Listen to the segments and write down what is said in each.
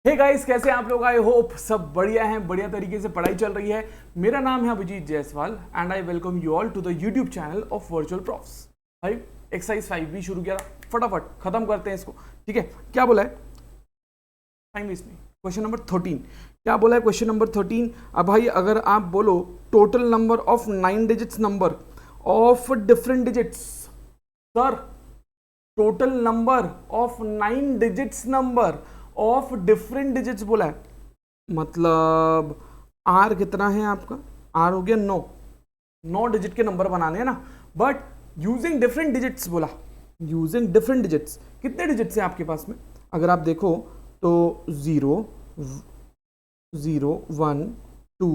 Hey guys, कैसे हैं आप लोग। आई होप सब बढ़िया हैं, बढ़िया तरीके से पढ़ाई चल रही है। मेरा नाम है Abhijeet Jaiswal and I welcome you all to the YouTube channel of virtual profs. भाई एक्सरसाइज 5 भी शुरू किया, फटाफट खत्म करते हैं इसको। ठीक है, क्या बोला है, टाइम वेस्ट नहीं। क्वेश्चन नंबर 13 क्या बोला है, क्वेश्चन नंबर 13। अब भाई अगर आप बोलो total number of 9 digits number of different digits, sir total number of 9 digits number of different digits बोला है, मतलब आर कितना है आपका, आर हो गया 9 डिजिट के नंबर बनाने हैं ना, बट यूजिंग डिफरेंट डिजिट्स बोला, यूजिंग डिफरेंट डिजिट्स। कितने डिजिट्स हैं आपके पास में, अगर आप देखो तो 0 0 1 2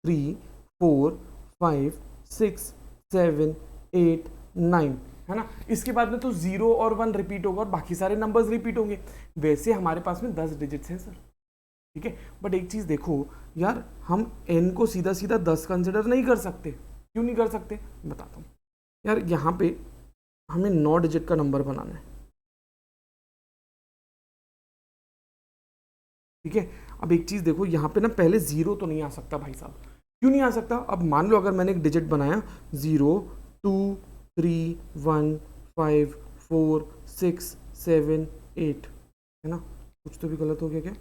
3 4 5 6 7 8 9 है ना। इसके बाद में तो 0 और 1 रिपीट होगा और बाकी सारे नंबर्स रिपीट होंगे। वैसे हमारे पास में 10 डिजिट्स हैं सर, ठीक है। बट एक चीज देखो यार, हम n को सीधा सीधा 10 कंसिडर नहीं कर सकते। क्यों नहीं कर सकते, बताता हूँ यार। यहाँ पे हमें 9 डिजिट का नंबर बनाना है, ठीक है। अब एक चीज देखो, यहाँ पे ना पहले 0 तो नहीं आ सकता भाई साहब। क्यों नहीं आ सकता, अब मान लो अगर मैंने एक डिजिट बनाया 0 2 3 1 5 4 6 7 8 है ना, कुछ तो भी गलत हो गया क्या,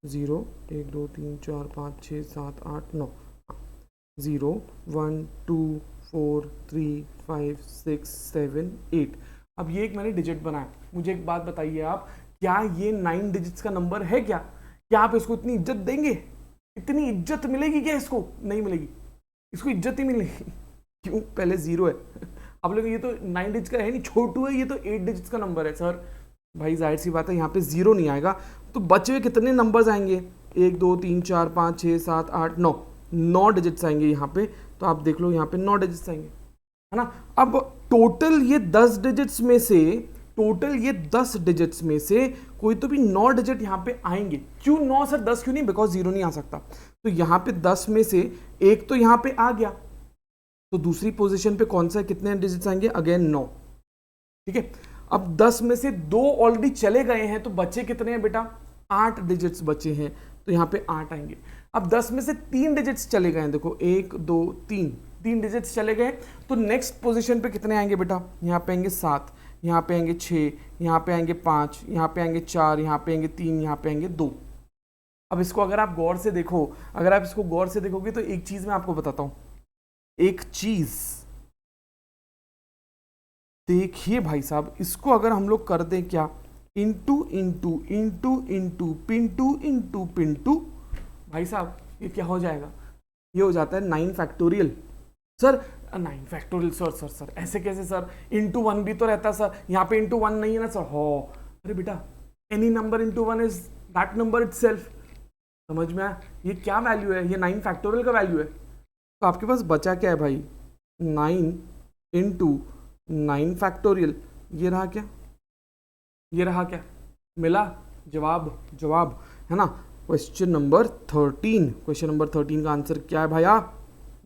0 1 2 3 4 5 6 7 8 9 0 1 2 4 3 5 6 7 8। अब ये एक मैंने डिजिट बनाया। मुझे एक बात बताइए आप, क्या ये 9 डिजिट्स का नंबर है क्या आप इसको इतनी इज्जत देंगे, इतनी इज्जत मिलेगी क्या इसको, नहीं मिलेगी, इसको इज्जत ही मिलेगी। क्यों, पहले 0 है। अब लोग ये तो 9 डिजिट का है नहीं, छोटू है, ये तो 8 डिजिट्स का नंबर है सर। भाई जाहिर सी बात है यहाँ पे 0 नहीं आएगा, तो बचे हुए कितने नंबर्स आएंगे, 1 2 3 4 5 6 7 8 9 डिजिट्स आएंगे यहाँ पे। तो आप देख लो यहाँ पे 9 डिजिट्स आएंगे, है ना। अब टोटल ये 10 डिजिट्स में से, टोटल ये 10 डिजिट्स में से कोई तो भी 9 डिजिट यहाँ पे आएंगे। क्यों 9 सर, 10 क्यों नहीं, बिकॉज 0 नहीं आ सकता। तो यहाँ पे 10 में से एक तो यहाँ पे आ गया, तो दूसरी पोजीशन पे कौन सा, कितने डिजिट्स आएंगे, अगेन 9, ठीक है। अब 10 में से 2 ऑलरेडी चले गए हैं, तो बचे कितने हैं बेटा, 8 डिजिट्स बचे हैं, तो यहाँ पे 8 आएंगे। अब 10 में से 3 डिजिट्स चले गए हैं, देखो 1 2 3 डिजिट्स चले गए, तो नेक्स्ट पोजीशन पे कितने आएंगे बेटा, यहाँ पे आएंगे 7, यहाँ पे आएंगे 6, यहाँ पे आएंगे 5, यहाँ पे आएंगे 4, यहाँ पे आएंगे 3, यहाँ पे आएंगे 2। अब इसको अगर आप गौर से देखो, अगर आप इसको गौर से देखोगे तो एक चीज मैं आपको बताता हूं, एक चीज देखिए भाई साहब, इसको अगर हम लोग कर दें क्या, into into into into Pintu into Pintu, भाई साहब ये क्या हो जाएगा, ये हो जाता है 9 फैक्टोरियल। सर 9 फैक्टोरियल, सर ऐसे कैसे सर, इंटू 1 भी तो रहता सर, यहाँ पे इंटू 1 नहीं है ना सर। हो अरे बेटा, any number into 1 is that number itself. समझ में आया, ये क्या वैल्यू है, ये 9 फैक्टोरियल का वैल्यू है। तो आपके पास बचा क्या है भाई, 9 इंटू 9 फैक्टोरियल, ये रहा क्या, ये रहा क्या, मिला जवाब, जवाब है ना। क्वेश्चन नंबर 13, क्वेश्चन नंबर 13 का आंसर क्या है भैया,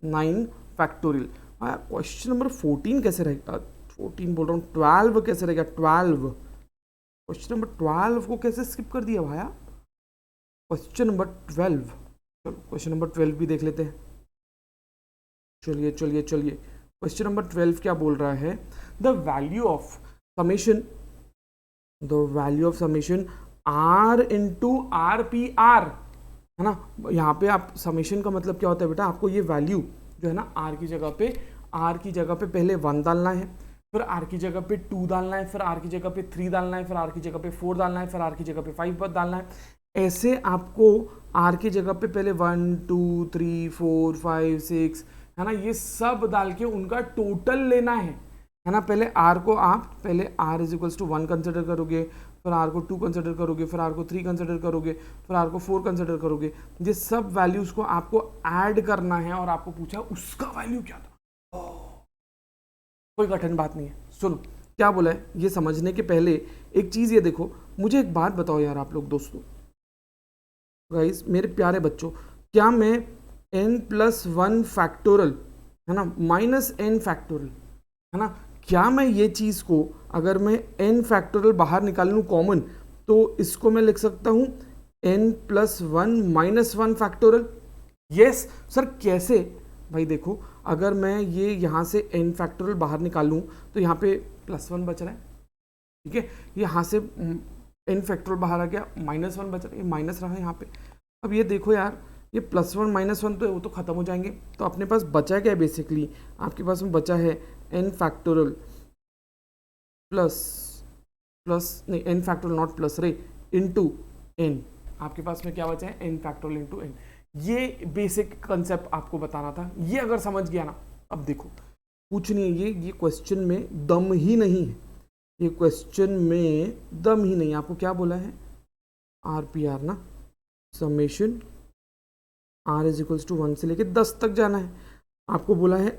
9 फैक्टोरियल। क्वेश्चन नंबर 14 कैसे रहेगा, 14 बोल रहा हूँ, 12 कैसे रहेगा, 12, क्वेश्चन नंबर 12 को कैसे स्किप कर दिया भाया, क्वेश्चन नंबर 12, चलो क्वेश्चन नंबर 12 भी देख लेते हैं। चलिए चलिए चलिए, क्वेश्चन नंबर 12 क्या बोल रहा है, the value of summation, the value of summation R into R P R, है ना। यहाँ पे आप समेशन का मतलब क्या होता है बेटा, आपको ये वैल्यू जो है ना, आर की जगह पे, आर की जगह पे पहले 1 डालना है, फिर आर की जगह पे 2 डालना है, फिर आर की जगह पे 3 डालना है, फिर आर की जगह पे 4 डालना है, फिर आर की जगह पे 5 डालना है। ऐसे आपको आर की जगह पे पहले 1 2 3 4 5 6 है ना, ये सब डाल के उनका टोटल लेना है ना। पहले आर को आप, पहले R is equals to 1 consider करोगे, फिर आर को 2 कंसिडर करोगे, फिर आर को 3 कंसिडर करोगे, फिर आर को 4 कंसिडर करोगे। ये सब वैल्यूज को आपको ऐड करना है, और आपको पूछा उसका वैल्यू क्या था। कोई कठिन बात नहीं है, सुनो क्या बोला है, ये समझने के पहले एक चीज ये देखो, मुझे एक बात बताओ यार आप लोग, दोस्तों गाइस, मेरे प्यारे बच्चों, क्या मैं n+1 फैक्टोरल है ना माइनस n फैक्टोरल है ना, क्या मैं ये चीज़ को, अगर मैं n फैक्टोरल बाहर निकाल लूँ कॉमन, तो इसको मैं लिख सकता हूँ n plus 1 minus 1 factorial. Yes sir, कैसे? भाई देखो, अगर मैं ये यहाँ से n फैक्टोरियल बाहर निकालूँ तो यहाँ पे प्लस 1 बच रहा है, ठीक है। यहाँ से n फैक्टोरियल बाहर आ गया, माइनस 1 बच रहा है, ये माइनस रहा है यहाँ पे। अब ये देखो यार, ये प्लस 1 माइनस 1 तो वो तो खत्म हो जाएंगे, तो अपने पास बचा क्या है? बेसिकली आपके पास में बचा है n फैक्टोरियल प्लस नहीं, n फैक्टोरियल नॉट प्लस रे, इनटू n। आपके पास में क्या बचा है? n factorial into n। ये बेसिक कंसेप्ट आपको बताना था। ये अगर समझ गया ना, अब देखो कुछ नहीं है, ये क्वेश्चन में दम ही नहीं है, ये क्वेश्चन में दम ही नहीं। आपको क्या बोला है? RPR ना, summation R is equals to 1 से लेके 10 तक जाना है। आपको बोला है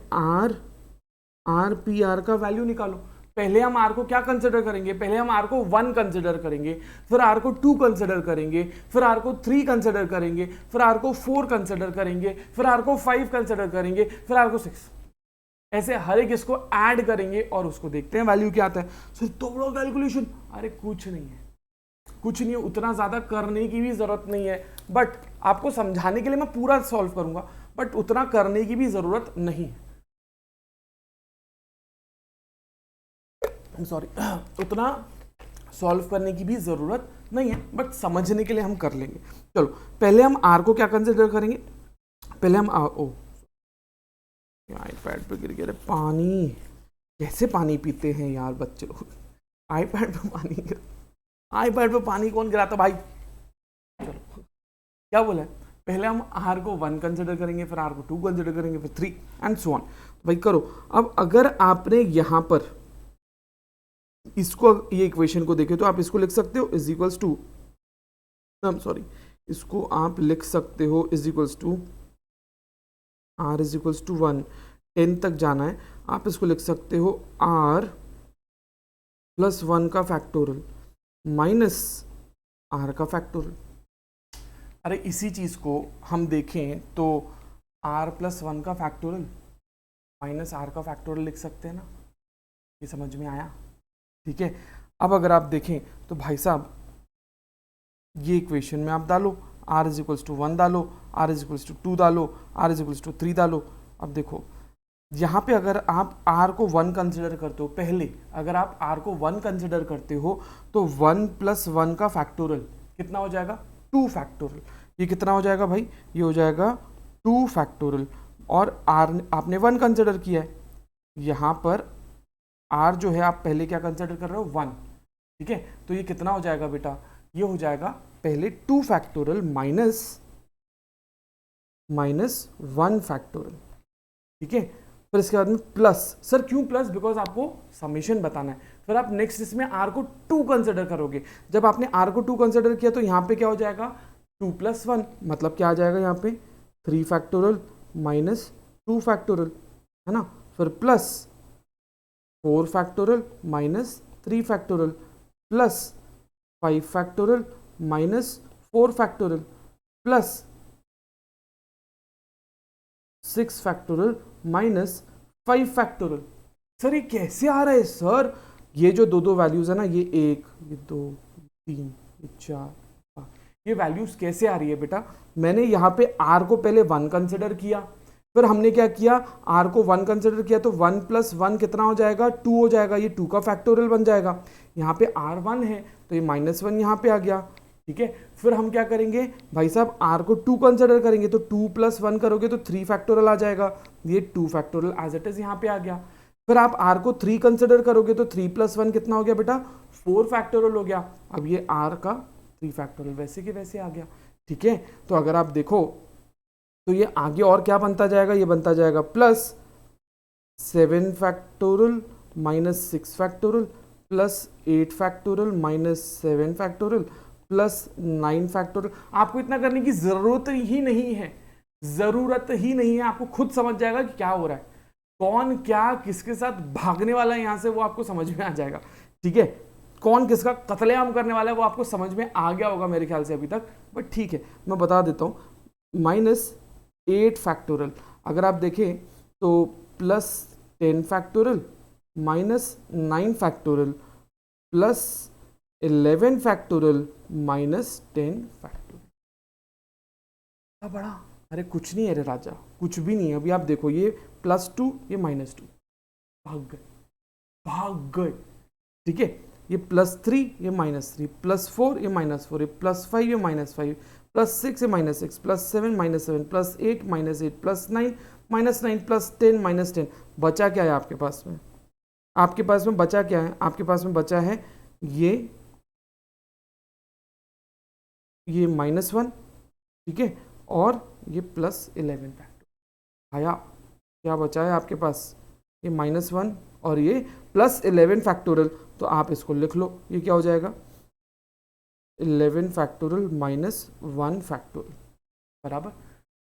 RPR का वैल्यू निकालो। पहले हम R को क्या कंसिडर करेंगे? पहले हम R को 1 कंसिडर करेंगे, फिर R को 2 कंसिडर करेंगे, फिर R को 3 कंसिडर करेंगे, फिर R को 4 कंसिडर करेंगे, फिर R को 5 कंसिडर करेंगे, फिर R को 6। ऐसे हर एक इसको ऐड करेंगे और उसको देखते हैं वैल्यू क्या आता है। सर तो बड़ा कैलकुलेशन? अरे कुछ नहीं है, कुछ नहीं है, उतना ज्यादा करने की भी जरूरत नहीं है। बट आपको समझाने के लिए मैं पूरा सॉल्व करूंगा, बट उतना करने की भी जरूरत नहीं है। सॉरी, उतना सॉल्व करने की भी जरूरत नहीं है, बट समझने के लिए हम कर लेंगे। चलो पहले हम R को क्या कंसिडर करेंगे? पहले हम आईपैड पे गिर गया पानी। कैसे पानी पीते हैं यार बच्चे लोग? आईपैड पे पानी गिर, आईपैड पे पानी कौन गिराता भाई? चलो क्या बोला है? पहले हम R को 1 कंसिडर करेंगे, फिर R को 2 कंसिडर करेंगे, फिर 3 एंड सो ऑन। भाई करो। अब अगर आपने यहां पर इसको, ये इक्वेशन को देखे तो आप इसको लिख सकते हो इज इक्वल्स टू, सॉरी, इसको आप लिख सकते हो is equals to R is equals to 1, 10 तक जाना है। आप इसको लिख सकते हो R प्लस 1 का फैक्टोरियल माइनस R का फैक्टोरियल। अरे इसी चीज को हम देखें तो R प्लस 1 का फैक्टोरियल माइनस R का फैक्टोरियल लिख सकते हैं ना। ये समझ में आया? ठीक है। अब अगर आप देखें तो भाई साहब ये इक्वेशन में आप डालो, R इज इक्वल्स टू 1 डालो, R इज इक्वल्स टू 2 डालो, R इज इक्वल्स टू 3 डालो। अब देखो यहाँ पे अगर आप R को 1 कंसिडर करते हो, पहले अगर आप R को 1 कंसिडर करते हो तो 1 प्लस 1 का फैक्टोरियल कितना हो जाएगा? 2 फैक्टोरियल। ये कितना हो जाएगा भाई? ये हो जाएगा 2 फैक्टोरियल। और R आपने 1 कंसिडर किया है, यहाँ पर R जो है आप पहले क्या कंसिडर कर रहे हो? 1, ठीक है। तो ये कितना हो जाएगा बेटा? ये हो जाएगा पहले 2 फैक्टोरियल माइनस 1 फैक्टोरियल, ठीक है। फिर इसके बाद में प्लस। सर क्यों प्लस? बिकॉज आपको समेशन बताना है। फिर आप नेक्स्ट इसमें R को 2 कंसिडर करोगे। जब आपने R को 2 कंसिडर किया तो यहाँ पे क्या हो जाएगा? 2 प्लस 1, मतलब क्या आ जाएगा यहाँ पे? 3 फैक्टोरियल माइनस 2 फैक्टोरियल, है ना। फिर plus 4 factorial minus 3 factorial plus 5 factorial minus 4 factorial plus 6 factorial minus 5 factorial. Sir ये कैसे आ रहा है सर? ये जो दो वैल्यूज है ना, ये 1, ये 2, 3, ये 4, ये वैल्यूज कैसे आ रही है बेटा? मैंने यहाँ पे R को पहले 1 कंसिडर किया, फिर हमने क्या किया? R को 1 कंसिडर किया तो 1 प्लस 1 कितना हो जाएगा? 2 हो जाएगा। ये 2 का फैक्टोरियल बन जाएगा। यहाँ पे R 1 है तो ये माइनस 1 यहाँ पे आ गया, ठीक है। फिर हम क्या करेंगे भाई साहब? R को 2 कंसिडर करेंगे तो 2 प्लस 1 करोगे तो 3 फैक्टोरियल आ जाएगा। ये 2 फैक्टोरियल एज इट इज यहाँ पे आ गया। फिर आप R को 3 कंसिडर करोगे तो 3 प्लस 1 कितना हो गया बेटा? 4 फैक्टोरियल हो गया। अब ये R का 3 फैक्टोरियल वैसे के वैसे आ गया, ठीक है। तो अगर आप देखो तो ये आगे और क्या बनता जाएगा? ये बनता जाएगा plus 7 factorial minus 6 factorial plus 8 factorial minus 7 factorial plus 9 factorial. आपको इतना करने की जरूरत ही नहीं है, जरूरत ही नहीं है। आपको खुद समझ जाएगा कि क्या हो रहा है, कौन क्या किसके साथ भागने वाला है यहाँ से, वो आपको समझ में आ जाएगा, ठीक है। कौन किसका कत्लेआम करने वाला है वो आपको समझ में आ गया होगा मेरे ख्याल से अभी तक, बट ठीक है मैं बता देता हूँ। माइनस 8 फैक्टोरियल अगर आप देखें तो plus 10 factorial minus 9 factorial plus 11 factorial minus 10 factorial. क्या बड़ा, अरे कुछ नहीं है रे राजा, कुछ भी नहीं है। अभी आप देखो ये +2 ये -2, भाग गए भाग गए। ठीक है, ये +3 ये -3, +4 ये -4, ये +5 ये -5, +6 ये -6, +7 -7, +8 -8, +9 -9, +10 -10। बचा क्या है आपके पास में? आपके पास में बचा क्या है? आपके पास में बचा है ये -1, ठीक है, और ये +11 फैक्टर आया। क्या बचा है आपके पास? ये -1 और ये +11 फैक्टोरियल। तो आप इसको लिख लो, ये क्या हो जाएगा? 11 फैक्टोरियल -1 फैक्टोरियल बराबर।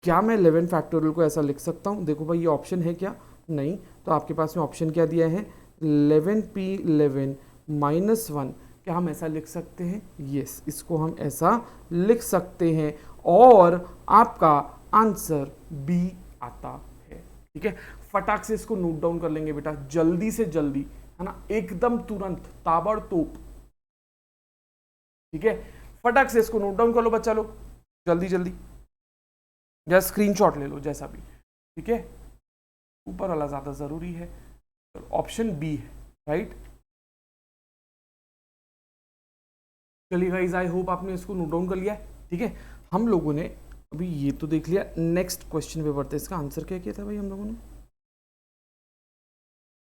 क्या मैं 11 फैक्टोरियल को ऐसा लिख सकता हूँ? देखो भाई ये ऑप्शन है क्या? नहीं। तो आपके पास में ऑप्शन क्या दिया है? 11p11 -1। क्या हम ऐसा लिख सकते हैं? यस, इसको हम ऐसा लिख सकते हैं और आपका आंसर बी आता है। ठीक है, फटाक से इसको नोट डाउन कर लेंगे बेटा, जल्दी से जल्दी, है ना, एकदम तुरंत, ताबड़तोड़। ठीक है, फटाक से इसको नोट डाउन कर लो बच्चा लोग, जल्दी जल्दी, या स्क्रीनशॉट ले लो, जैसा भी। ठीक है, ऊपर वाला ज्यादा जरूरी है। ऑप्शन बी है राइट। चलिए गाइस, आई होप आपने इसको नोट डाउन कर लिया है। ठीक है, हम लोगों ने अभी ये तो देख लिया, नेक्स्ट क्वेश्चन पे बढ़ते हैं। इसका आंसर क्या किया था भाई हम लोगों ने?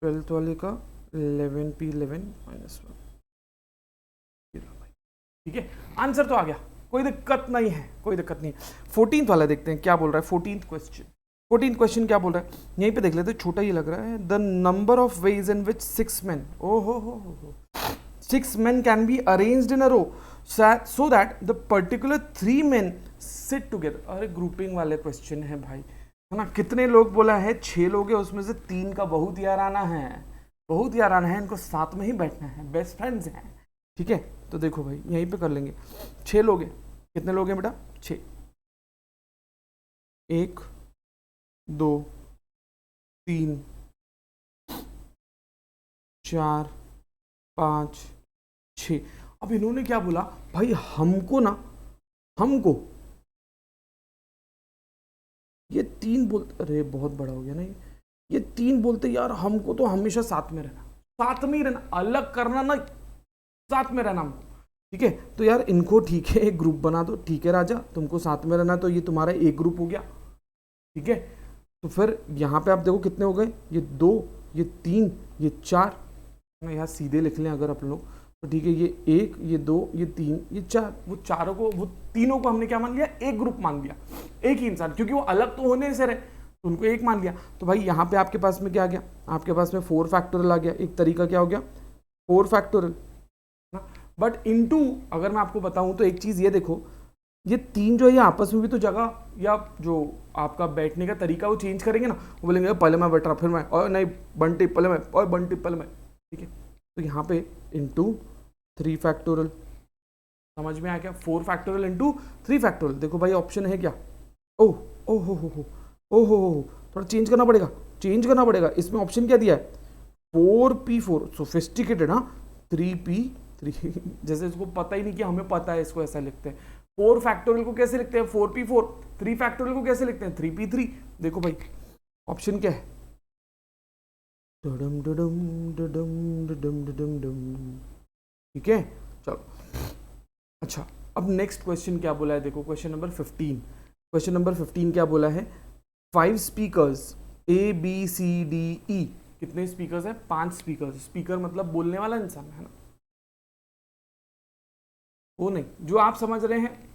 12th वाले का 11p11 -1। ठीक है, आंसर तो आ गया, कोई दिक्कत नहीं है, कोई दिक्कत नहीं है। 14th वाला देखते हैं क्या बोल रहा है। 14th क्वेश्चन, 14th क्वेश्चन क्या बोल रहा है, यहीं पे देख लेते हैं। छोटा ही लग रहा है। The number of ways in which 6 men, ओ हो 6 men can be arranged in a row so that the particular 3 men sit together। अरे ग्रुपिंग वाले क्वेश्चन है भाई, है ना। कितने लोग बोला है? 6 लोग हैं, उसमें से 3 का बहुत याराना है, बहुत याराना है, इनको साथ में ही बैठना है, बेस्ट फ्रेंड्स हैं। ठीक है, तो देखो भाई यहीं पे कर लेंगे। 6 लोग हैं, कितने लोग हैं बेटा? 6, 1 2 3 4 5 6। अब इन्होंने क्या बोला भाई, हमको ना, हमको ये 3 बोलते, अरे बहुत बड़ा हो गया ना ये 3 बोलते यार हमको तो हमेशा साथ में रहना, साथ में ही रहना, अलग करना ना, साथ में रहना हमको। ठीक है, तो यार इनको ठीक है एक ग्रुप बना दो। ठीक है राजा, तुमको साथ में रहना, तो ये तुम्हारा एक ग्रुप हो गया। ठीक है, तो फिर यहाँ पे आप देखो कितने हो गए, ये 2 ये 3 ये 4। मैं यहाँ सीधे लिख लें अगर आप लोग, तो ठीक है, ये 1 ये 2 ये 3 ये 4, वो चारों को, वो तीनों को हमने क्या मान लिया? एक ग्रुप मान लिया, एक ही इंसान, क्योंकि वो अलग तो होने से रहे, तो उनको एक मान लिया। तो भाई यहाँ पे आपके पास में क्या आ गया? आपके पास में 4 फैक्टोरियल आ गया। एक तरीका क्या हो गया? 4 फैक्टोरियल। बट इनटू, अगर मैं आपको बताऊं तो एक चीज ये देखो, ये 3 जो है आपस में भी तो जगह या जो आपका बैठने का तरीका वो चेंज करेंगे ना। वो बोलेंगे पहले मैं बैठ रहा, फिर मैं, और नहीं बंटी पहले मैं, और बंटी पहले मैं। ठीक है, तो यहाँ पे इनटू 3 फैक्टोरियल, समझ में आ गया? 4 फैक्टोरियल इंटू 3 फैक्टोरियल। देखो भाई ऑप्शन है क्या? ओह ओह हो, थोड़ा चेंज करना पड़ेगा, चेंज करना पड़ेगा। इसमें ऑप्शन क्या दिया है? 4p4, sophisticated. हाँ, 3p3 जैसे इसको पता ही नहीं कि हमें पता है, इसको ऐसा लिखते हैं। 4 फैक्टोरियल को कैसे लिखते हैं? 4p4। 3 फैक्टोरियल को कैसे लिखते हैं? 3p3। देखो भाई ऑप्शन क्या है? ठीक है, चलो। अच्छा, अब नेक्स्ट क्वेश्चन क्या बोला है देखो, क्वेश्चन नंबर 15। क्वेश्चन नंबर 15 क्या बोला है? 5 स्पीकर्स ABCDE। कितने स्पीकर्स है? 5 स्पीकर्स। स्पीकर मतलब बोलने वाला इंसान, है ना, वो नहीं जो आप समझ रहे हैं,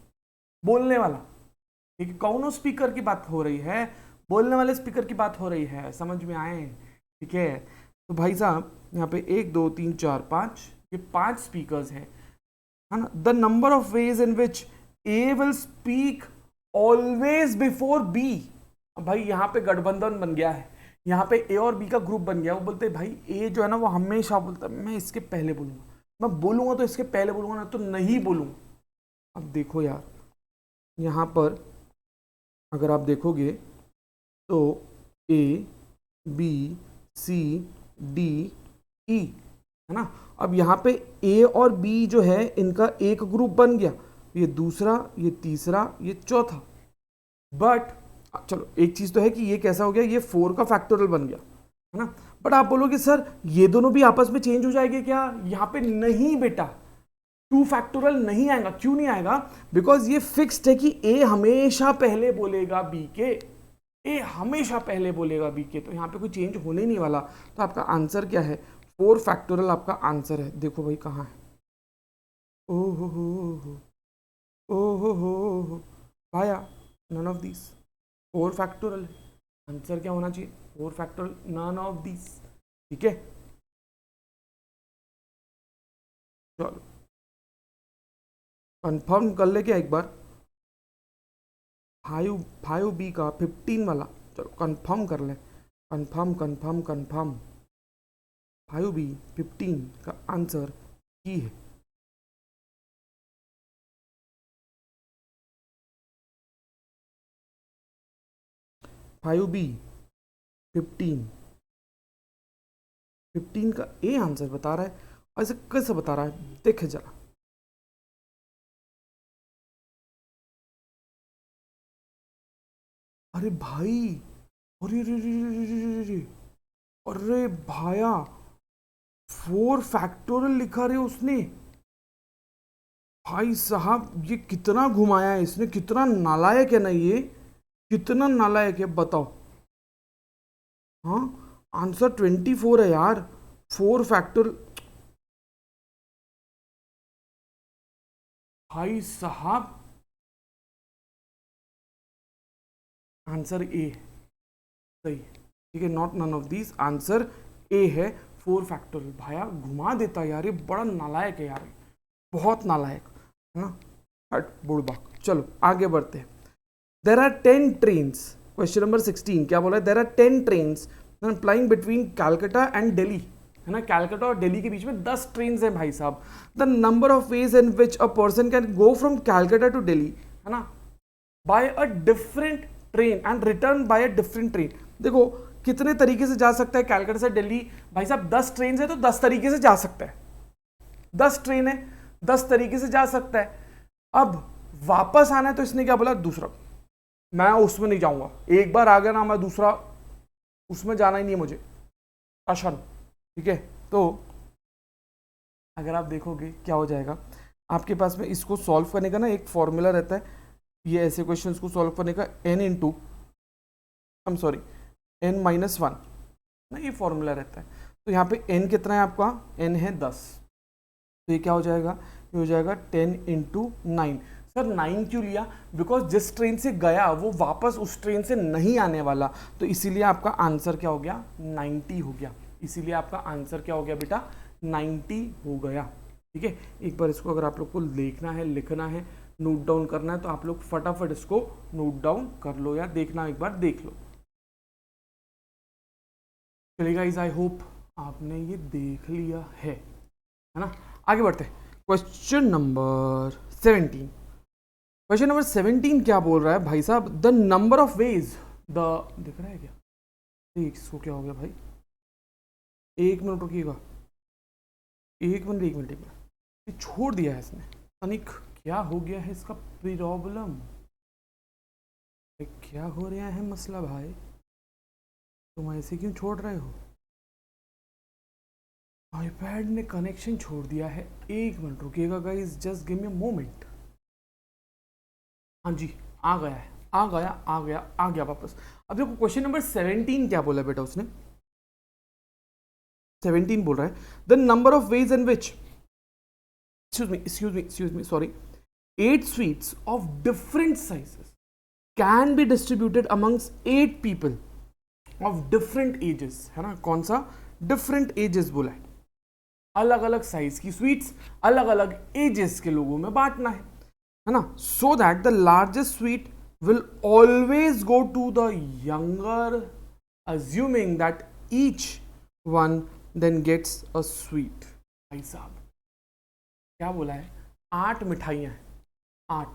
बोलने वाला। ठीक है, कौन स्पीकर की बात हो रही है? बोलने वाले स्पीकर की बात हो रही है, समझ में आए? ठीक है, तो भाई साहब यहाँ पे 1 2 3 4 5, ये 5 स्पीकर्स है ना। The number of ways in which A will speak always before B. भाई यहाँ पे गठबंधन बन गया है, यहाँ पे ए और बी का ग्रुप बन गया। वो बोलते हैं भाई ए जो है ना वो हमेशा बोलता है मैं इसके पहले बोलूंगा, मैं बोलूंगा तो इसके पहले बोलूंगा, ना तो नहीं बोलूंगा। अब देखो यार, यहाँ पर अगर आप देखोगे तो ABCDE, है ना। अब यहाँ पे ए और बी जो है इनका एक ग्रुप बन गया, ये दूसरा, ये तीसरा, ये चौथा। बट चलो एक चीज तो है कि ये कैसा हो गया, ये 4 का फैक्टोरियल बन गया, है ना। बट आप बोलोगे सर ये दोनों भी आपस में चेंज हो जाएंगे क्या, यहाँ पे नहीं बेटा, 2 फैक्टोरियल नहीं आएगा। क्यों नहीं आएगा, बिकॉज ये फिक्स्ड है कि ए हमेशा पहले बोलेगा बी के, ए हमेशा पहले बोलेगा बी के, तो यहाँ पे कोई चेंज होने नहीं वाला। तो आपका आंसर क्या है, 4 फैक्टोरियल आपका आंसर है। देखो भाई कहाँ है, ओ हो भाया, नन ऑफ दिस, 4 फैक्टोरियल है, आंसर क्या होना चाहिए 4 फैक्टोरियल, नन ऑफ दिस। ठीक है, चलो कंफर्म कर ले क्या एक बार, 5 बी का 15 वाला, चलो कंफर्म कर ले, कंफर्म कंफर्म कंफर्म, 5B 15 का आंसर की है। फाइव बी 15 का ए आंसर बता रहा है, ऐसे कैसे बता रहा है, देखे जरा। अरे भाई, अरे रे रे रे रे रे, अरे भाया 4 फैक्टोरियल लिखा रे उसने, भाई साहब ये कितना घुमाया है इसने, कितना नालायक है ना ये, कितना नालायक है बताओ। हाँ आंसर 24 है यार, 4 फैक्टोरियल, भाई साहब आंसर ए सही, ठीक है, not none of these, answer A है 4 फैक्टोरियल। भाया घुमा देता यार, ये बड़ा नालायक है यार, बहुत नालायक है ना, हट बुड़बक। चलो आगे बढ़ते हैं। There are 10 trains, question number 16 क्या बोला है, there are 10 trains flying between Calcutta and Delhi, है ना, कैलकाटा और दिल्ली के बीच में 10 ट्रेन हैं भाई साहब। The number of ways in which a person can go from Calcutta to Delhi, है ना, by a different train and return by a different train. देखो कितने तरीके से जा सकता है कैलकाटा से दिल्ली, भाई साहब 10 ट्रेन है तो 10 तरीके से जा सकता है, 10 ट्रेन है 10 तरीके से जा सकता है। अब वापस आना है तो इसने क्या बोला, दूसरा, मैं उसमें नहीं जाऊंगा, एक बार आ गया ना मैं दूसरा उसमें जाना ही नहीं है मुझे, अशन। ठीक है, तो अगर आप देखोगे क्या हो जाएगा, आपके पास में इसको सॉल्व करने का ना एक फॉर्मूला रहता है, ये ऐसे क्वेश्चंस को सॉल्व करने का n-1 ना, ये फॉर्मूला रहता है। तो यहाँ पे n कितना है आपका, n है 10, तो ये क्या हो जाएगा, ये हो जाएगा 10 × 9। सर 9 क्यों लिया, बिकॉज जिस ट्रेन से गया वो वापस उस ट्रेन से नहीं आने वाला, तो इसीलिए आपका आंसर क्या हो गया, 90 हो गया, इसीलिए आपका आंसर क्या हो गया बेटा, 90 हो गया। ठीक है, एक बार इसको अगर आप लोग को देखना है, लिखना है, नोट डाउन करना है, तो आप लोग फटाफट इसको नोट डाउन कर लो या देखना एक बार देख लो। चलिए गाइस, आई होप आपने ये देख लिया है ना। आगे बढ़ते हैं, क्वेश्चन नंबर 17। क्वेश्चन नंबर 17 क्या बोल रहा है भाई साहब, the number of veg, the दिख रहा है क्या, इसको क्या हो गया भाई, एक मिनट रुकिएगा, एक मिनट छोड़ दिया है इसने, अनिक क्या हो गया है इसका प्रॉब्लम, क्या हो रहा है मसला भाई, तुम ऐसे क्यों छोड़ रहे हो, आईपैड ने कनेक्शन छोड़ दिया है, एक मिनट रुकिएगा guys, just give me a moment. हाँ जी, आ गया है, आ गया वापस। अब देखो क्वेश्चन नंबर 17 क्या बोला बेटा उसने, 17 बोल रहा है the number of ways in which, excuse me, sorry, 8 sweets of different sizes can be distributed amongst 8 people of different ages, है ना, कौन सा different ages बोला है, अलग अलग साइज की स्वीट्स अलग अलग एजेस के लोगों में बांटना है ना, so that the largest sweet will always go to the younger, assuming that each one then gets a sweet. भाई साहब क्या बोला है, 8 मिठाइयाँ हैं, 8,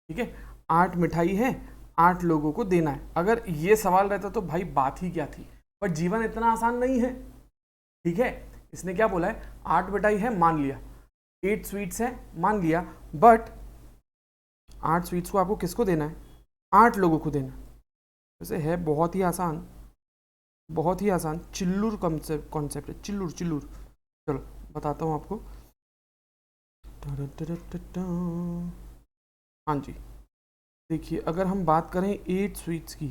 ठीक है, 8 मिठाई है, 8 लोगों को देना है। अगर ये सवाल रहता तो भाई बात ही क्या थी, पर जीवन इतना आसान नहीं है। ठीक है, इसने क्या बोला है, 8 मिठाई है मान लिया, 8 स्वीट्स है मान लिया, बट 8 स्वीट्स को आपको किसको देना है, 8 लोगों को देना। वैसे है बहुत ही आसान, बहुत ही आसान, चिल्लूर कॉन्सेप्ट है, चिल्लूर चिल्लूर। चलो बताता हूँ आपको। हाँ जी, देखिए अगर हम बात करें 8 स्वीट्स की,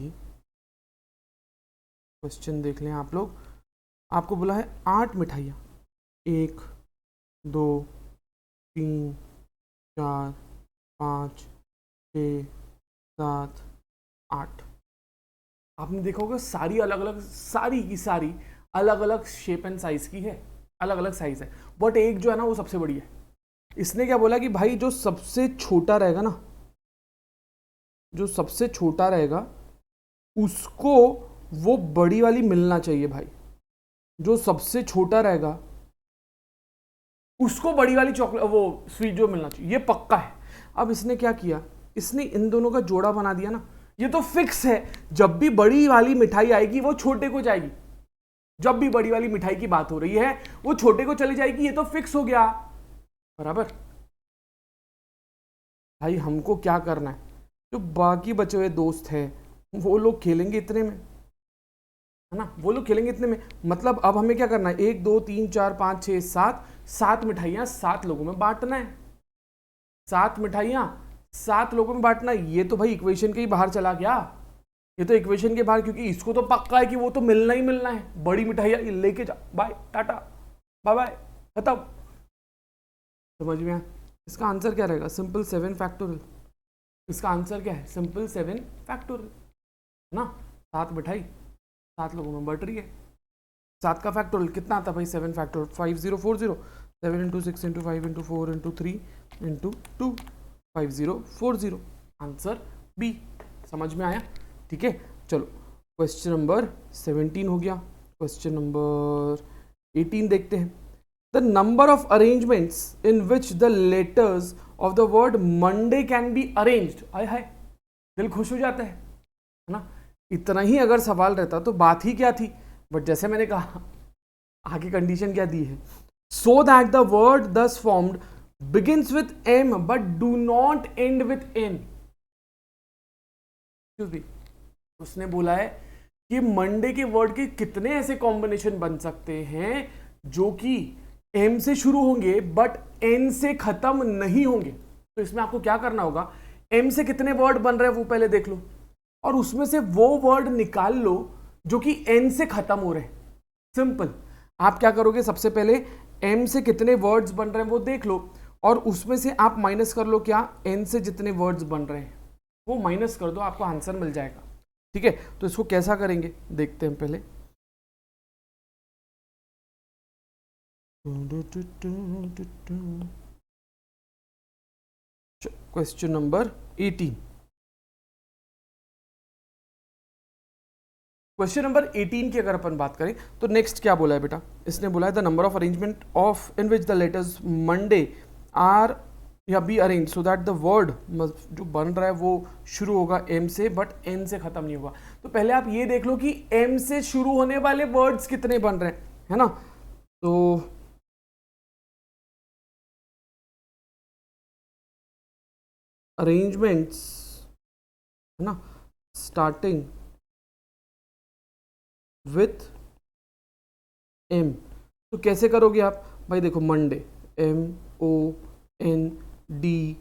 क्वेश्चन देख लें आप लोग। आपको बोला है 8 मिठाइयाँ, 1 2 3 4 5 6 7 8। आपने देखा होगा सारी अलग अलग, सारी की सारी अलग अलग शेप एंड साइज की है, अलग अलग साइज है, बट एक जो है ना वो सबसे बड़ी है। इसने क्या बोला कि भाई जो सबसे छोटा रहेगा ना, जो सबसे छोटा रहेगा उसको वो बड़ी वाली मिलना चाहिए भाई। जो सबसे छोटा रहेगा उसको बड़ी वाली चॉकलेट, वो स्वीट जो मिलना चाहिए, ये पक्का है। अब इसने क्या किया, इसने इन दोनों का जोड़ा बना दिया ना। ये तो फिक्स है, जब भी बड़ी वाली मिठाई आएगी वो छोटे को जाएगी। जब भी बड़ी वाली मिठाई की बात हो रही है वो छोटे को चली जाएगी, ये तो फिक्स हो गया बराबर। भाई हमको क्या करना है, जो बाकी बचे हुए दोस्त हैं वो लोग खेलेंगे इतने में, है ना, वो लोग खेलेंगे इतने में। मतलब अब हमें क्या करना है, 1 2 3 4 5 6 7, 7 मिठाइयां 7 लोगों में बांटना है। 7 मिठाइयां 7 लोगों में बांटना है। ये तो भाई इक्वेशन के ही बाहर चला गया, ये तो इक्वेशन के बाहर, क्योंकि इसको तो पक्का है कि वो तो मिलना ही मिलना है। बड़ी मिठाइयां लेके जा, बाय टाटा बाय बाय खत्म। समझ में आया? इसका आंसर क्या रहेगा, सिंपल 7 फैक्टोरियल। इसका आंसर क्या है, सिंपल 7 फैक्टोरियल ना। 7 मिठाई 7 लोगों में बढ़ रही है। 7 का फैक्टोरियल कितना आता है भाई, 7 फैक्टोरियल 5040। 7 × 6 × 5 × 4 × 3 × 2 5040। Answer B. समझ में आया? ठीक है, चलो क्वेश्चन नंबर 17 हो गया। क्वेश्चन नंबर 18 देखते हैं। The number of arrangements in which the letters of the word Monday can be arranged. आय हाय, दिल खुश हो जाता है ना। इतना ही अगर सवाल रहता तो बात ही क्या थी, बट जैसे मैंने कहा आगे कंडीशन क्या दी है, so that the word thus formed begins with M but do not end with N. उसने बोला है कि मंडे के वर्ड के कितने ऐसे कॉम्बिनेशन बन सकते हैं जो कि एम से शुरू होंगे बट एन से खत्म नहीं होंगे। तो इसमें आपको क्या करना होगा, एम से कितने वर्ड बन रहे हैं वो पहले देख लो, और उसमें से वो वर्ड निकाल लो जो कि एन से खत्म हो रहे हैं। सिंपल। आप क्या करोगे, सबसे पहले एम से कितने वर्ड्स बन रहे हैं वो देख लो, और उसमें से आप माइनस कर लो क्या, एन से जितने वर्ड्स बन रहे हैं वो माइनस कर दो, आपको आंसर मिल जाएगा। ठीक है, तो इसको कैसा करेंगे देखते हैं पहले। Question number 18। क्वेश्चन नंबर 18 की अगर अपन बात करें तो नेक्स्ट क्या बोला है बेटा, इसने बोला है the number of arrangement of in which the letters Monday are या be arrange so that the word जो बन रहा है वो शुरू होगा एम से बट एन से खत्म नहीं होगा। तो पहले आप ये देख लो कि एम से शुरू होने वाले वर्ड्स कितने बन रहे हैं, है ना। तो अरेंजमेंट्स, है ना, स्टार्टिंग विथ एम। तो कैसे करोगे आप भाई, देखो मंडे MONDAY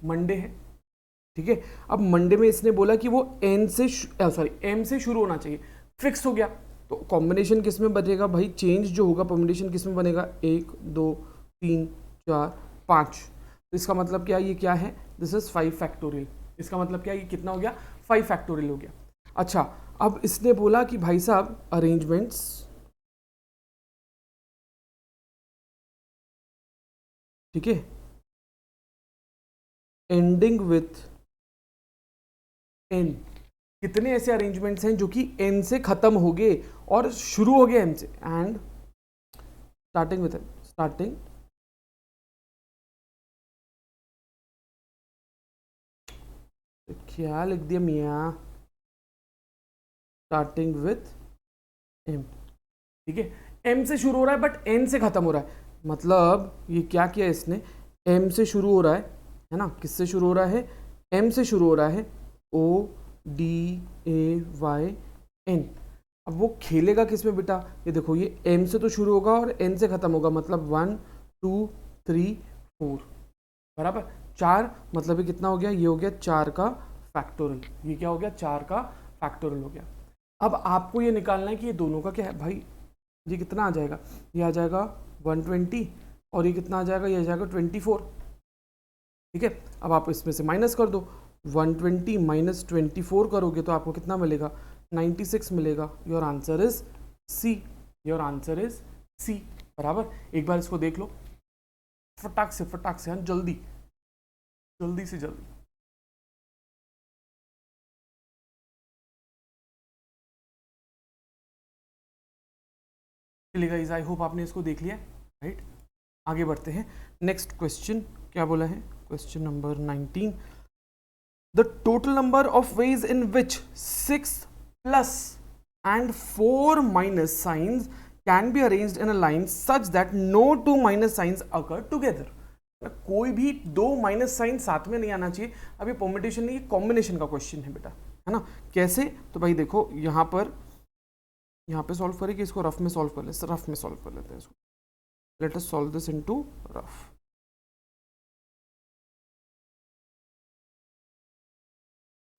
मंडे है, ठीक है। अब मंडे में इसने बोला कि वो एन से एम से शुरू होना चाहिए, फिक्स हो गया। तो कॉम्बिनेशन किस में बनेगा भाई, चेंज जो होगा कॉम्बिनेशन किस में बनेगा, 1 2 3 4 5। तो इसका मतलब क्या, ये क्या है, दिस इज 5 फैक्टोरियल। इसका मतलब क्या, ये कितना हो गया, 5 फैक्टोरियल हो गया। अच्छा, अब इसने बोला कि भाई साहब अरेंजमेंट्स ठीक है एंडिंग विथ एन। कितने ऐसे अरेंजमेंट्स हैं जो कि एन से खत्म हो गए और शुरू हो गए एन से, and starting with an. Starting क्या लिख दिया मियाँ, स्टार्टिंग विथ एम, ठीक है। एम से शुरू हो रहा है बट एन से खत्म हो रहा है, मतलब ये क्या किया इसने, एम से शुरू हो रहा है ना, किससे शुरू हो रहा है, M से शुरू हो रहा है, O D A Y N। अब वो खेलेगा किस में बेटा, ये देखो ये M से तो शुरू होगा और N से खत्म होगा, मतलब 1 2 3 4 बराबर 4, मतलब ये कितना हो गया, ये हो गया 4 का फैक्टोरियल। ये क्या हो गया, 4 का फैक्टोरियल हो गया। अब आपको ये निकालना है कि ये दोनों का क्या है भाई, ये कितना आ जाएगा, ये आ जाएगा 120 और ये कितना आ जाएगा, ये आ जाएगा 24। ठीक है, अब आप इसमें से माइनस कर दो, 120 माइनस 24 करोगे तो आपको कितना मिलेगा, 96 मिलेगा। Your answer is C, your answer is C बराबर। एक बार इसको देख लो फटाक से, हाँ जल्दी जल्दी से जल्दी। चलिए गाइस, आई होप आपने इसको देख लिया, राइट। आगे बढ़ते हैं, नेक्स्ट क्वेश्चन क्या बोला है, question number 19। The total number of ways in which 6 plus and 4 minus signs can be arranged in a line such that no 2 minus signs occur together. कोई भी 2 माइनस साइन साथ में नहीं आना चाहिए। अभी परम्यूटेशन नहीं, ये कॉम्बिनेशन का क्वेश्चन है बेटा, है ना। कैसे, तो भाई देखो यहाँ पे सॉल्व करें कि इसको रफ में सॉल्व कर लेते हैं, रफ में सॉल्व कर लेते हैं इसको। Let us solve this into rough.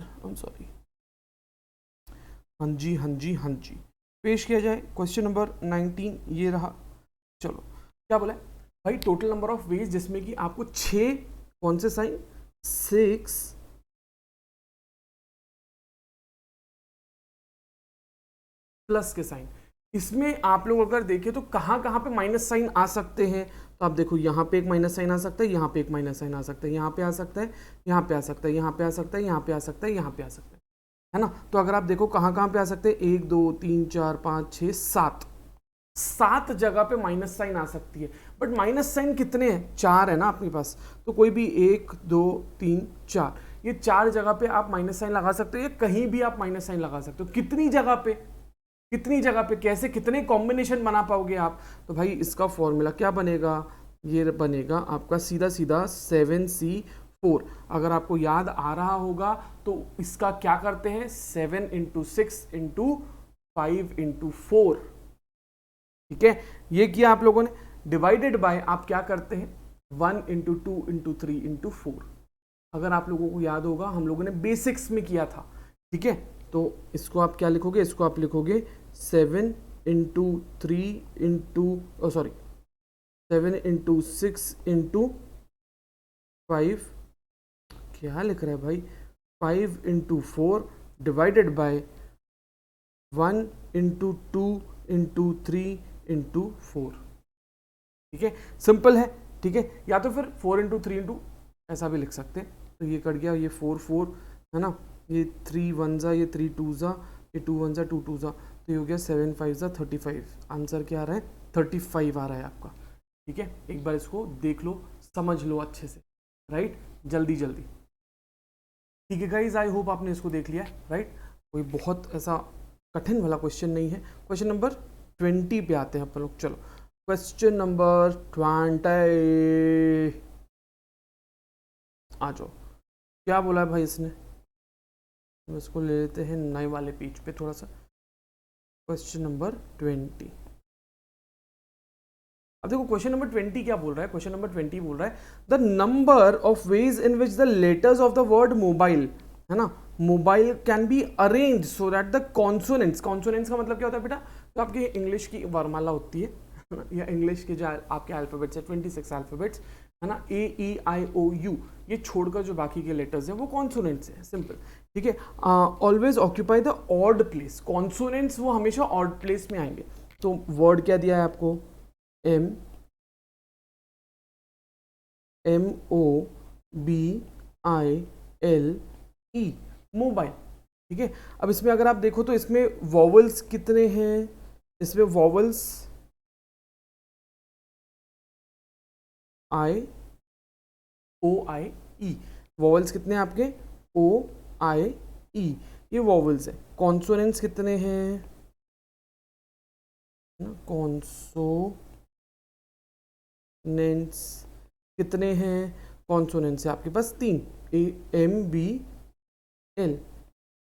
I am sorry, हाँ जी पेश किया जाए। क्वेश्चन नंबर 19 ये रहा। चलो क्या बोला है भाई, टोटल नंबर ऑफ वेज जिसमें कि आपको 6 कौन से साइन, 6 प्लस के साइन। इसमें आप लोग अगर देखें तो कहाँ कहाँ पे माइनस साइन आ सकते हैं, तो आप देखो यहाँ पे एक माइनस साइन आ सकता है, यहाँ पे एक माइनस साइन आ सकता है, यहाँ पे आ सकता है, यहाँ पे आ सकता है, यहाँ पे आ सकता है, यहाँ पे आ सकता है, यहाँ पे आ सकता है ना। तो अगर आप देखो कहाँ कहाँ पे आ सकते हैं, 1 2 3 4 5 6 7 जगह पे माइनस साइन आ सकती है। बट माइनस साइन कितने हैं, 4 है ना अपने पास, तो कोई भी 1 2 3 4, ये 4 जगह पे आप माइनस साइन लगा सकते हो, या कहीं भी आप माइनस साइन लगा सकते हो। कितनी जगह पे, कैसे, कितने कॉम्बिनेशन बना पाओगे आप, तो भाई इसका फॉर्मूला क्या बनेगा, ये बनेगा आपका सीधा 7C4। अगर आपको याद आ रहा होगा तो इसका क्या करते हैं, 7 × 6 × 5 × 4। ठीक है, ये किया आप लोगों ने, डिवाइडेड बाय आप क्या करते हैं, 1 × 2 × 3 × 4। अगर आप लोगों को याद होगा हम लोगों ने बेसिक्स में किया था। ठीक है, तो इसको आप क्या लिखोगे, इसको आप लिखोगे 7 × 3 × 7 × 6 × 5, क्या लिख रहा है भाई, 5 × 4 डिवाइडेड बाय 1 × 2 × 3 × 4। ठीक है, सिंपल है। ठीक है, या तो फिर 4 × 3 × ऐसा भी लिख सकते हैं। तो ये कट गया, ये 4 4 है ना, ये 3 1 जा, ये 3 2 जा, ये 2 1 जा 2 2 जा, तो ये हो गया 7 5 जा 35। आंसर क्या आ रहा है, 35 आ रहा है आपका। ठीक है, एक बार इसको देख लो, समझ लो अच्छे से, राइट, जल्दी जल्दी। ठीक है गाइज, आई होप आपने इसको देख लिया, राइट। कोई बहुत ऐसा कठिन वाला क्वेश्चन नहीं है। क्वेश्चन नंबर 20 पे आते हैं अपन लोग। चलो क्वेश्चन नंबर 20 आ जाओ। क्या बोला है भाई इसने, हम इसको ले लेते हैं नए वाले पेज पे थोड़ा सा। क्वेश्चन नंबर 20, अब देखो क्वेश्चन नंबर 20 क्या बोल रहा है, क्वेश्चन नंबर 20 बोल रहा है the number of ways in which the letters of the word mobile, है ना, mobile can be arrange so that the consonants, consonants का मतलब क्या होता है बेटा, तो आपकी इंग्लिश की वर्णमाला होती है या इंग्लिश के जो आपके अल्फाबेट्स है 26 अल्फाबेट्स, है ना, AEIOU, ये छोड़कर जो बाकी के लेटर्स हैं वो कॉन्सोनेंट्स हैं, सिंपल। ठीक है, always occupy the odd place, consonants वो हमेशा ऑड प्लेस में आएंगे। तो वर्ड क्या दिया है आपको, MOBILE, मोबाइल। ठीक है, अब इसमें अगर आप देखो तो इसमें वॉवल्स कितने हैं, इसमें वॉवल्स OIE, वॉवल्स कितने हैं आपके, OIE, ये वॉवल्स है। कॉन्सोनेंट्स कितने हैं, कॉन्सोनेंट्स कितने हैं, कॉन्सोनेंट्स है आपके पास 3, MBL,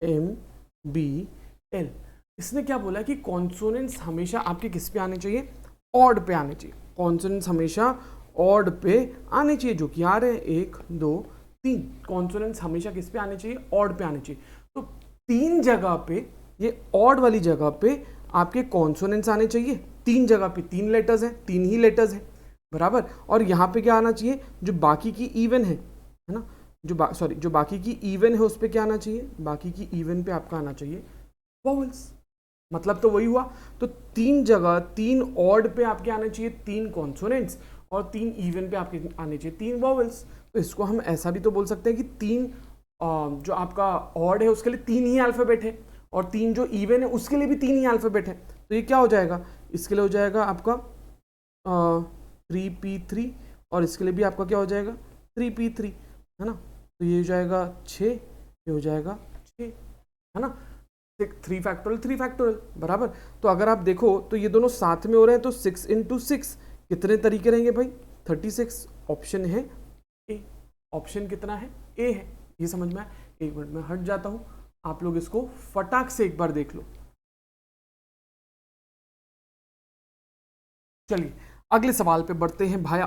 MBL। इसने क्या बोला कि कॉन्सोनेंट्स हमेशा आपके किस पे आने चाहिए, ऑड पे आने चाहिए। कॉन्सोनेंट्स हमेशा ऑड पे आने चाहिए, जो कि आ रहे हैं 1 2 3। कॉन्सोनेंट्स हमेशा किस पे आने चाहिए, ऑड पे आने चाहिए। तो 3 जगह पे, ये ऑड वाली जगह पे आपके कॉन्सोनेंट्स आने चाहिए। 3 जगह पे 3 लेटर्स हैं, 3 ही लेटर्स हैं, बराबर। और यहाँ पे क्या आना चाहिए, जो बाकी की इवन है ना, जो बाकी की इवन है उस पर क्या आना चाहिए, बाकी की इवन पे आपका आना चाहिए वॉवल्स। मतलब तो वही हुआ। तो 3 जगह 3 ऑड पे आपके आने चाहिए 3 कॉन्सोनेंट्स, और 3 इवन पे आपके आने चाहिए 3 वॉवल्स। तो इसको हम ऐसा भी तो बोल सकते हैं कि 3 जो आपका ऑड है उसके लिए 3 ही अल्फाबेट है, और 3 जो इवन है उसके लिए भी 3 ही अल्फाबेट है। तो ये क्या हो जाएगा, इसके लिए हो जाएगा आपका 3p3, और इसके लिए भी आपका क्या हो जाएगा 3p3, है ना। तो ये हो जाएगा 6, ये हो जाएगा 6, है ना। 3 फैक्टोरियल 3 फैक्टोरियल, बराबर। तो अगर आप देखो तो ये दोनों साथ में हो रहे हैं, तो 6 × 6 कितने तरीके रहेंगे भाई, 36। ऑप्शन है ए। ऑप्शन कितना है, ए है। ये समझ में आया। 1 मिनट में हट जाता हूं, आप लोग इसको फटाक से एक बार देख लो। चलिए अगले सवाल पे बढ़ते हैं भाया।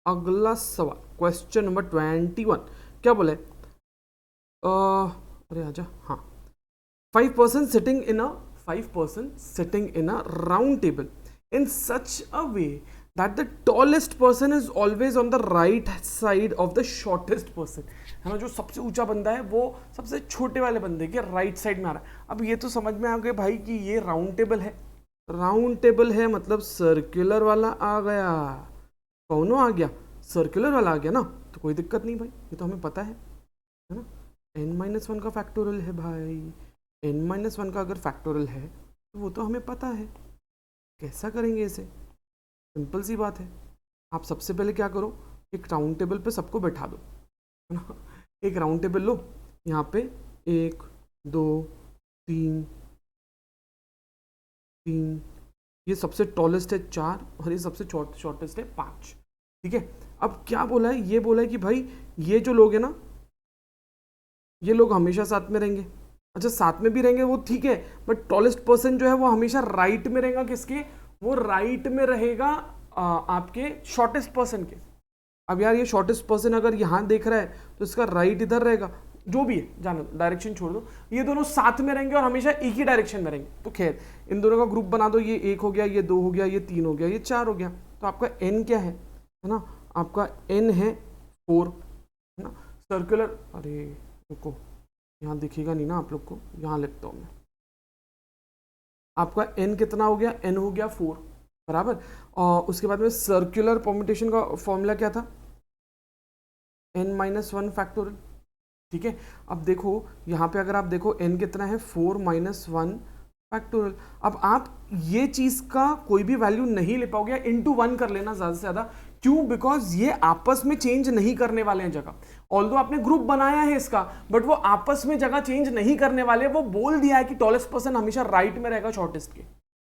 अगला सवाल क्वेश्चन नंबर 21 क्या बोले, अरे आजा, हाँ। 5 person sitting in a round table in such a way that the tallest person is always on the right side of the shortest person, है ना। जो सबसे ऊंचा बंदा है वो सबसे छोटे वाले बंदे के राइट साइड में आ रहा है। अब ये तो समझ में आ गया भाई कि ये राउंड टेबल है। राउंड टेबल है मतलब सर्कुलर वाला आ गया, कौनो आ गया, सर्कुलर वाला आ गया ना, तो कोई दिक्कत नहीं भाई, ये तो हमें पता है ना। n-1 का फैक्टोरियल है भाई, n-1 का अगर फैक्टोरियल है तो वो तो हमें पता है। कैसा करेंगे इसे, सिंपल सी बात है। आप सबसे पहले क्या करो, एक राउंड टेबल पे सबको बैठा दो, है ना। एक राउंड टेबल लो, यहाँ पे 1 2 3 3, ये सबसे टॉलेस्ट है 4, और ये सबसे शॉर्टेस्ट है 5, ठीक है। अब क्या बोला है, ये बोला है कि भाई ये जो लोग हैं ना, ये लोग हमेशा साथ में रहेंगे। अच्छा साथ में भी रहेंगे वो ठीक है, बट टॉलेस्ट पर्सन जो है वो हमेशा राइट में रहेगा, किसके, वो राइट में रहेगा आपके शॉर्टेस्ट पर्सन के। अब यार ये शॉर्टेस्ट पर्सन अगर यहाँ देख रहा है तो इसका राइट इधर रहेगा, जो भी है जानो, डायरेक्शन छोड़ दो। ये दोनों साथ में रहेंगे और हमेशा एक ही डायरेक्शन में रहेंगे। तो खैर इन दोनों का ग्रुप बना दो, ये 1 हो गया, ये 2 हो गया, ये 3 हो गया, ये 4 हो गया। तो आपका n क्या है ना, आपका n है 4, है ना। सर्कुलर, अरे रुको यहाँ दिखेगा नहीं ना आप लोग को, यहाँ लिखता हूँ मैं। आपका n कितना हो गया, n हो गया 4, बराबर। और उसके बाद में सर्कुलर परम्यूटेशन का फॉर्मूला क्या था, n-1 फैक्टोरियल, ठीक है। अब देखो यहाँ पे अगर आप देखो n कितना है 4 - 1 फैक्टोरियल। अब आप ये चीज का कोई भी वैल्यू नहीं ले पाओगे, इंटू 1 कर लेना ज्यादा से ज्यादा। क्यों, बिकॉज ये आपस में चेंज नहीं करने वाले हैं जगह। ऑल्दो आपने ग्रुप बनाया है इसका, बट वो आपस में जगह चेंज नहीं करने वाले। वो बोल दिया है कि टॉलेस्ट पर्सन हमेशा राइट में रहेगा शॉर्टेस्ट के,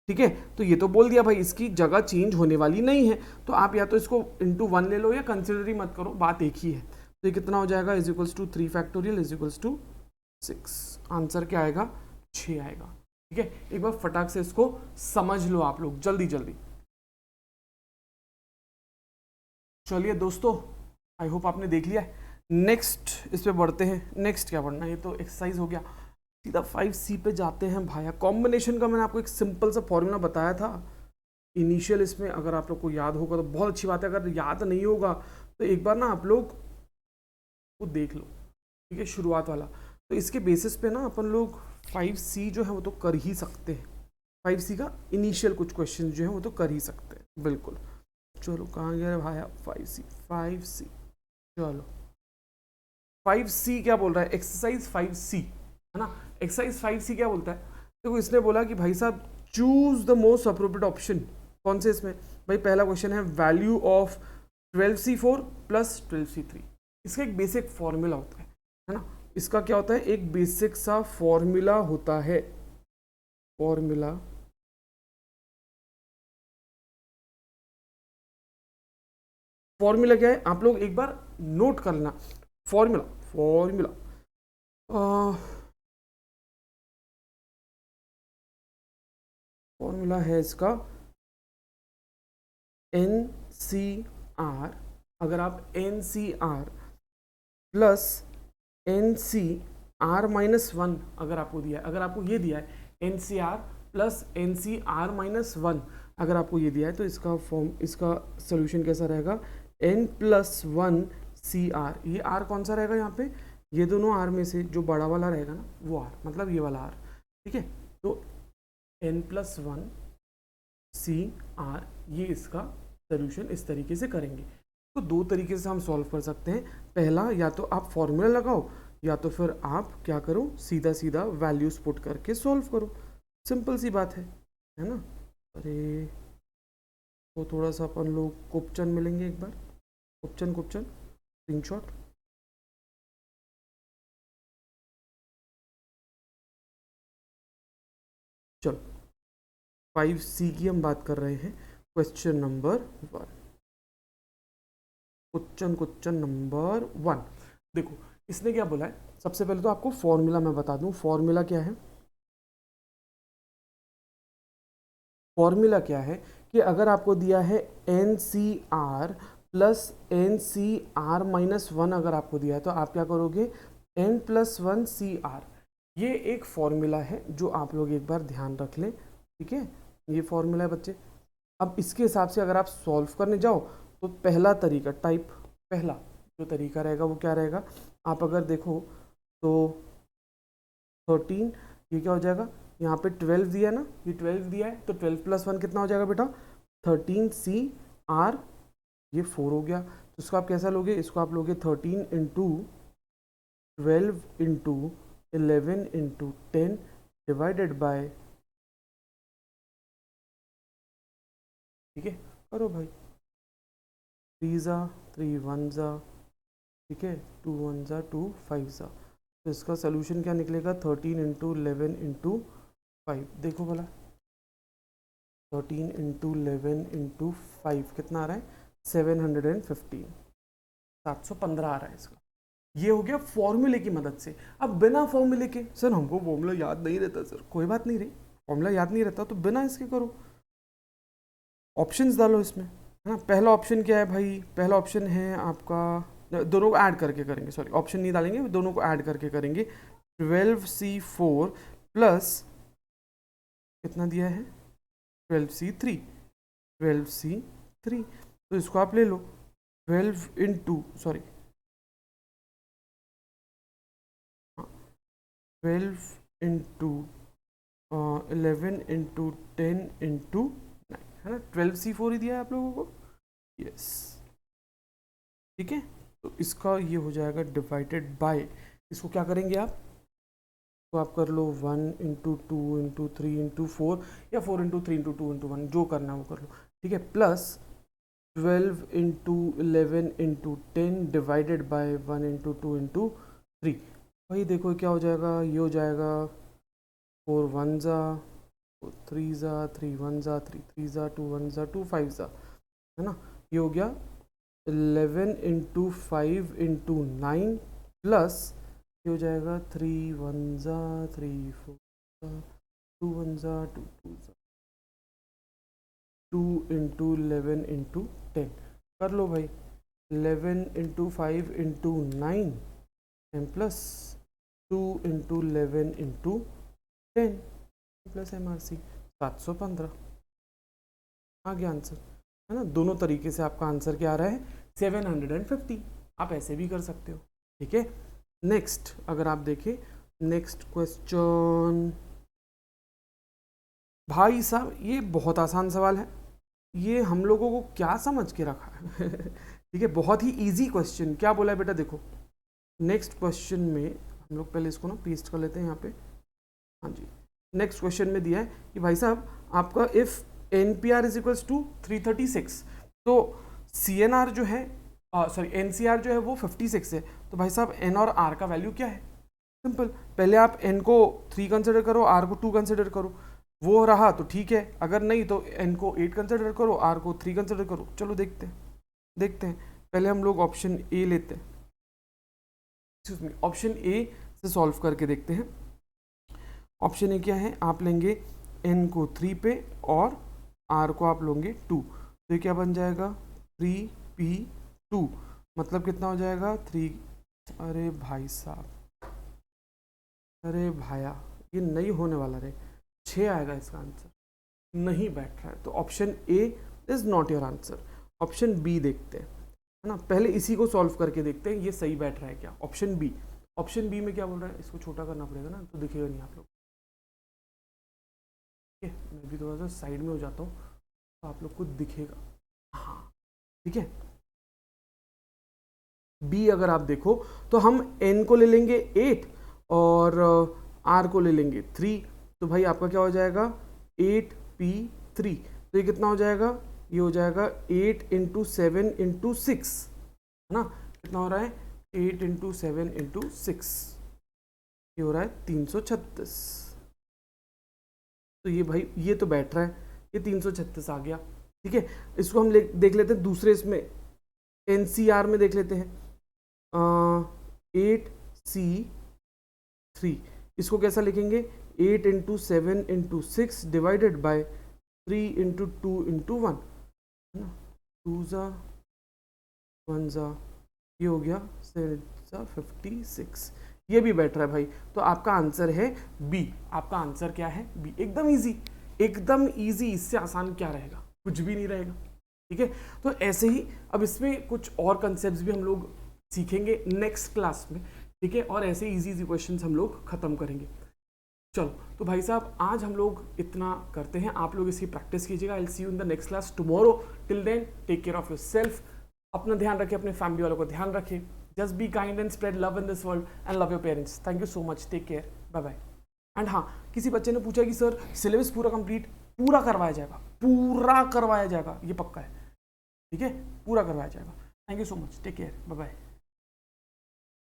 ठीक है। तो ये तो बोल दिया भाई इसकी जगह चेंज होने वाली नहीं है। तो आप या तो इसको इंटू 1 ले लो या कंसिडर ही मत करो, बात एक ही है। तो ये कितना हो जाएगा, is equals to 3 factorial is equals to 6। Answer क्या आएगा, 6 आएगा, ठीक है। एक बार फटाक से इसको समझ लो आप लोग, जल्दी जल्दी। चलिए दोस्तों, आई होप आपने देख लिया है। नेक्स्ट इस पे बढ़ते हैं। नेक्स्ट क्या पढ़ना है, ये तो एक्सरसाइज हो गया, सीधा 5C पे जाते हैं भाया। कॉम्बिनेशन का मैंने आपको एक सिंपल सा फॉर्मूला बताया था इनिशियल इसमें, अगर आप लोग को याद होगा तो बहुत अच्छी बात है, अगर याद नहीं होगा तो एक बार ना आप लोग वो देख लो, ठीक है, शुरुआत वाला। तो इसके बेसिस पे ना अपन लोग 5C जो है वो तो कर ही सकते हैं। 5C का इनिशियल कुछ क्वेश्चन जो है वो तो कर ही सकते हैं, बिल्कुल। चलो कहाँ गया भाया 5C, चलो 5C क्या बोल रहा है, एक्सरसाइज 5C, है ना। एक्सरसाइज 5C क्या बोलता है, देखो इसने बोला कि भाई साहब choose the most appropriate option. कौन से इसमें भाई, पहला क्वेश्चन है value of 12C4 plus 12C3। इसका एक बेसिक फॉर्मूला होता है ना। इसका क्या होता है, एक बेसिक सा फॉर्मूला होता है, फॉर्मूला फॉर्मूला क्या है आप लोग एक बार नोट कर लेना। फॉर्मूला फॉर्मूला फॉर्मूला है इसका NCR। अगर आप NCR प्लस NCR-1 अगर आपको दिया है, अगर आपको ये दिया है NCR प्लस NCR-1 अगर आपको ये दिया है, तो इसका फॉर्म, इसका सोल्यूशन कैसा रहेगा, N+1CR। ये R कौन सा रहेगा यहाँ पे, ये दोनों R में से जो बड़ा वाला रहेगा ना वो R, मतलब ये वाला R, ठीक है। तो N+1CR, ये इसका सोल्यूशन इस तरीके से करेंगे। तो दो तरीके से हम सॉल्व कर सकते हैं। पहला, या तो आप फॉर्मूला लगाओ या तो फिर आप क्या करो, सीधा सीधा वैल्यूज पुट करके सॉल्व करो। सिंपल सी बात है ना। अरे तो थोड़ा सा अपन लोग क्वेश्चन मिलेंगे एक बार, क्वेश्चन स्क्रीनशॉट। चलो 5C की हम बात कर रहे हैं। क्वेश्चन नंबर 1, क्वेश्चन नंबर 1 देखो इसने क्या बोला है। सबसे पहले तो आपको फॉर्मूला मैं बता दूं, फॉर्मूला क्या है। फॉर्मूला क्या है कि अगर आपको दिया है NCR प्लस NCR-1 अगर आपको दिया है, तो आप क्या करोगे, N+1CR। ये एक फॉर्मूला है जो आप लोग एक बार ध्यान रख लें, ठीक है। ये फॉर्मूला है बच्चे। अब इसके हिसाब से अगर आप सॉल्व करने जाओ तो पहला तरीका, पहला जो तरीका रहेगा वो क्या रहेगा, आप अगर देखो तो 13, ये क्या हो जाएगा, यहाँ पे 12 दिया है ना, ये 12 दिया है, तो 12+1 कितना हो जाएगा बेटा, 13CR, ये 4 हो गया। तो इसको आप कैसा लोगे, इसको आप लोगे 13 into 12 into 11 into 10 divided by, ठीक है, करो भाई, 3 ज़ा 3 1 ज़ा, ठीक है, 2 1 ज़ा 2 5 ज़ा। तो इसका सोल्यूशन क्या निकलेगा, 13 इंटू 11 इंटू 5। देखो भला 13 इंटू 11 इंटू 5 कितना आ रहा है, 715, 715 आ रहा है इसका। ये हो गया फॉर्मूले की मदद से। अब बिना फॉर्मूले के, सर हमको फॉर्मूला याद नहीं रहता, सर कोई बात नहीं रही, फॉर्मूला याद नहीं रहता तो बिना इसके करो, ऑप्शंस डालो इसमें, है ना। पहला ऑप्शन क्या है भाई, पहला ऑप्शन है आपका, दोनों को ऐड करके करेंगे, सॉरी ऑप्शन नहीं डालेंगे, दोनों को ऐड करके करेंगे। 12C4 प्लस कितना दिया है, 12C3, 12C3। तो इसको आप ले लो 12 into, sorry 12 into 11 into 10 into 9, है ना। 12C4 ही दिया है आप लोगों को, यस, ठीक है। तो इसका ये हो जाएगा डिवाइडेड बाय, इसको क्या करेंगे आप, तो आप कर लो 1 इंटू 2 इंटू 3 इंटू 4 या 4 इंटू 3 इंटू 2 इंटू 1, जो करना है वो कर लो, ठीक है। Plus 12 into 11 into 10 divided by 1 into 2 into 3। भाई देखो क्या हो जाएगा, ये हो जाएगा 4 1 ज़ा 3 ज़ा 3 1 ज़ा 3 3 ज़ा 2 1 ज़ा 2 5 ज़ा, है ना। ये हो गया 11 इंटू 5 इंटू 9 प्लस ये हो जाएगा 3 1 ज़ा 3 4 ज़ा 2 1 ज़ा 2 2 ज़ा 2 इंटू 11 इंटू 10, कर लो भाई, 11 into 5 into 9 M plus 2 into 11 into 10 plus MRC 715 आ गया आंसर, है ना। दोनों तरीके से आपका आंसर क्या आ रहा है, 750। आप ऐसे भी कर सकते हो, ठीक है। नेक्स्ट अगर आप देखें, नेक्स्ट क्वेश्चन, भाई साहब ये बहुत आसान सवाल है, ये हम लोगों को क्या समझ के रखा है ठीक है, बहुत ही इजी क्वेश्चन। क्या बोला है बेटा, देखो नेक्स्ट क्वेश्चन में हम लोग पहले इसको ना पेस्ट कर लेते हैं यहाँ पे, हाँ जी। नेक्स्ट क्वेश्चन में दिया है कि भाई साहब आपका if NPR is equals to 336, तो CNR जो है, सॉरी NCR जो है वो 56 है, तो भाई साहब N और R का वैल्यू क्या है। सिंपल, पहले आप N को 3 कंसिडर करो, R को 2 कंसिडर करो, वो रहा तो ठीक है, अगर नहीं तो N को 8 कंसिडर करो, R को 3 कंसिडर करो। चलो देखते हैं, देखते हैं। पहले हम लोग ऑप्शन ए लेते हैं, ऑप्शन ए से सॉल्व करके देखते हैं। ऑप्शन ए क्या है, आप लेंगे n को 3 पे और r को आप लोगे 2, तो ये क्या बन जाएगा 3p2, मतलब कितना हो जाएगा 3। अरे भाई साहब, अरे भाया, ये नहीं होने वाला रे, 6 आएगा इसका आंसर, नहीं बैठ रहा है। तो option A is not your answer. Option B देखते हैं, है ना, पहले इसी को सॉल्व करके देखते हैं ये सही बैठ रहा है क्या। ऑप्शन बी, ऑप्शन बी में क्या बोल रहा है, इसको छोटा करना पड़ेगा ना, तो दिखेगा नहीं आप लोग। ठीक है, मैं भी थोड़ा सा साइड में हो जाता हूँ तो आप लोग को दिखेगा। हाँ ठीक है, बी अगर आप देखो तो हम n को ले लेंगे 8 और r को ले लेंगे 3, तो भाई आपका क्या हो जाएगा 8p3, तो ये कितना हो जाएगा, ये हो जाएगा 8 × 7 × 6, है ना, कितना हो रहा है 8 × 7 × 6, ये हो रहा है 336। तो ये भाई ये तो बैठ रहा है, ये 336 आ गया। ठीक है, इसको हम देख लेते हैं दूसरे इसमें, NCR में देख लेते हैं 8c3, इसको कैसा लिखेंगे 8 × 7 × 6 डिवाइडेड बाय 3 × 2 × 1, है ना, 2 ज़ा 1 ज़ा, ये हो गया 7 ज़ा 56, ये भी बैठ रहा है भाई। तो आपका आंसर है बी। आपका आंसर क्या है, बी। एकदम इजी, एकदम इजी, इससे आसान क्या रहेगा, कुछ भी नहीं रहेगा। ठीक है, तो ऐसे ही अब इसमें कुछ और कंसेप्ट्स भी हम लोग सीखेंगे नेक्स्ट क्लास में। ठीक है, और ऐसे इजी इजी क्वेश्चंस हम लोग खत्म करेंगे। चलो, तो भाई साहब आज हम लोग इतना करते हैं, आप लोग इसकी प्रैक्टिस कीजिएगा। I will see you in the next class tomorrow. Till then take care of yourself, अपना ध्यान रखें, अपने फैमिली वालों को ध्यान रखें। Just be kind and spread love in this world and love your parents. Thank you so much, take care, bye bye. And हाँ, किसी बच्चे ने पूछा कि सर सिलेबस पूरा कंप्लीट, पूरा करवाया जाएगा, पूरा करवाया जाएगा, ये पक्का है। ठीक है, पूरा करवाया जाएगा। Thank you so much, take care, bye bye.